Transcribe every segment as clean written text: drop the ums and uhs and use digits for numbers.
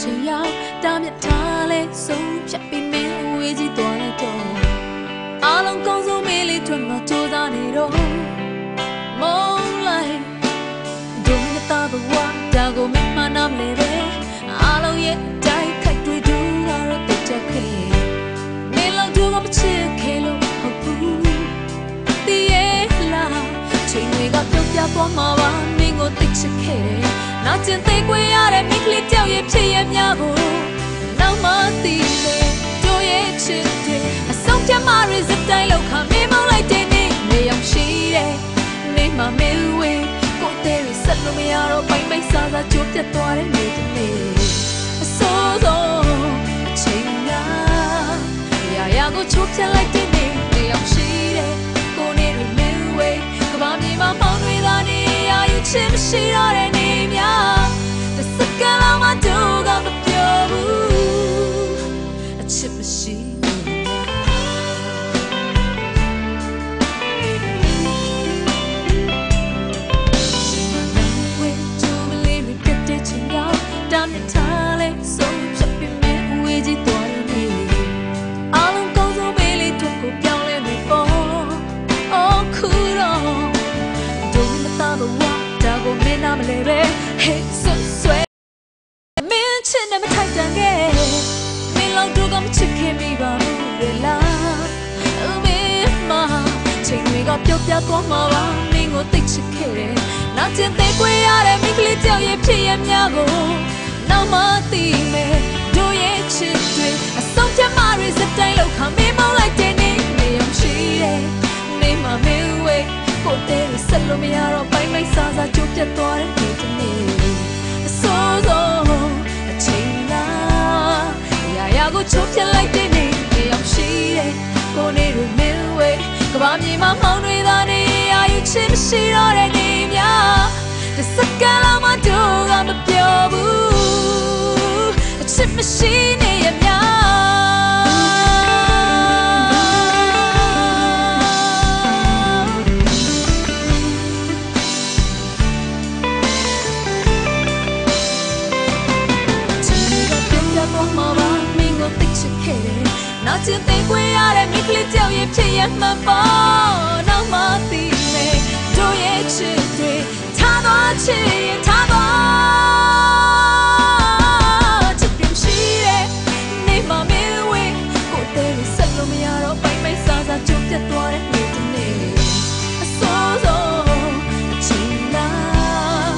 ချိန်ရောက်တာမြတ်ထားလဲဆုံးဖြတ်ပြီးမင်းဝေးကြီးသွားလိုက်တော့အားလုံးကောင်းဆုံးမေးလေးတွေမှာကြိုးစားနေတော့မုန်းလိုက်ဒုမတာဘဝဒါကိုမင်းမနာမလဲပဲအားလုံးရဲ့တိုက်ခိုက်တွေဒူလာတော့တိတ်ကြခဲ့မင်းလောက်သူကမချစ်ခဲ့လို့ဟုတ်ဘူးတည်ရဲ့လားချိန်တွေကပြုတ်ပြသွားမှာပါမင်းကိုတိတ်ချစ်ခဲ့တယ်နာကျင်သေးခွေရတဲ့မိကလေးတယောက်ရဲ့ဖြစ်ရများကိုနောက်မှသိလေတို့ရဲ့ချစ်တဲ့အဆုံးဖြတ်မှရစတိုင်းလောက်ခါမင်းမောင်းလိုက်တဲ့နေ့နေရောက်ရှိတယ်နေမှမင်းဝေးကိုတဲ့ရဆက်လို့မရတော့ပိုင်ပိုင်စားစားကြိုးပြတ်သွားတဲ့နေ့တစ်နေ့အစိုးဆုံးအချိန်ကရာကိုချိုးပြလိုက်တဲ့နေ့နေရောက်ရှိတယ်ကိုနေရမင်းဝေးကဘာမြေမှာမောင်းတွေသာနေရယူချင်မရှိတော့တဲ့နေ့များတစ်စက္ကန့်လောက်မှတို့ကမပြောဘူးအချစ်မရှိတာမြတ်ထားလဲဆုံးဖြတ်ပြီးမင်းဝေးကြီးသွားတယ်နေအားလုံးကောင်းဆုံးမေးလေးတို့ကိုပြောင်းလဲနေပေါ်အော်ခုတော့ဒုမတာဘဝဒါကိုမင်းနာမလဲပဲဟဲ့ဆွဲမင်းချစ်နေမထိုက်တန်ခဲ့မင်းလောက်တို့ကမချစ်ခင်မိပါဘူးလေလားမင်းမချိန်တွေကပြုတ်ပြသွားမှာပါမင်းကိုသိချစ်ခဲ့တယ်နာကျင်သေးခွေရတဲ့မိကလေးတယောက်ရဲ့ဖြစ်ရများကိုနောက်မှသိမယ်တို့ရဲ့ချစ်တွေအဆုံးဖြတ်မှရစတိုင်းလောက်ခါမင်းမောင်းလိုက်တဲ့နေ့နေအောင်ရှိတယ်နေမှမင်းဝေးကိုတဲ့ရဆက်လို့မရတော့ပိုင်ပိုင်စားစားကြိုးပြတ်သွားတဲ့နေ့တစ်နေ့အစိုးဆုံးအချိန်လားရာကိုချိုးပြတ်လိုက်တဲ့နေ့နေအောင်ရှိတယ်ကိုနေရမင်းဝေးကဘာမြေမှာမောင်းတွေသာနေရယူချင်မရှိတော့တဲ့နေ့များတစ်စက္ကန့်လောက်မှတို့ကမပြောဘူးအချစ်မရှိနေရများနာကျင်သေးခွေရတဲ့မိကလေးတယောက်ရဲ့ဖြစ်ရမှန်ပေါ်နောက်မှသိမယ်တို့ရဲ့ချစ်တွေထားသွားချစ်ရင်ထားသွားချစ်ပြရှိတဲ့နေမှမင်းဝေးကိုတဲ့ဆက်လို့မရတော့ပိုင်ပိုင်စားစားကြုံပြတ်သွားတဲ့နေ့တစ်နေ့အစိုးဆုံးအချိန်လား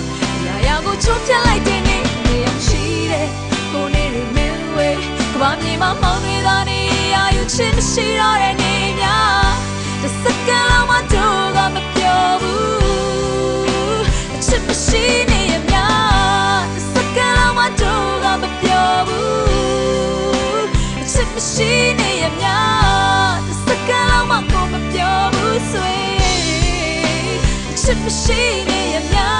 ရာကိုချိုးပြလိုက်တဲ့နေ့နေအောင်ရှိတဲ့ကိုနေရမင်းဝေးကဘာမြေမှာမောင်းတွေသာနေချစ်မရှိတော့တဲ့နေ့များတစ်စက္ကန့်လောက်မှတို့ကမပြောဘူးအချစ်မရှိနေရများတစ်စက္ကန့်လောက်မှတို့ကမပြောဘူးအချစ်မရှိနေရများတစ်စက္ကန့်လောက်မှကိုမပြောဘူးဆွေအချစ်မရှိနေရများ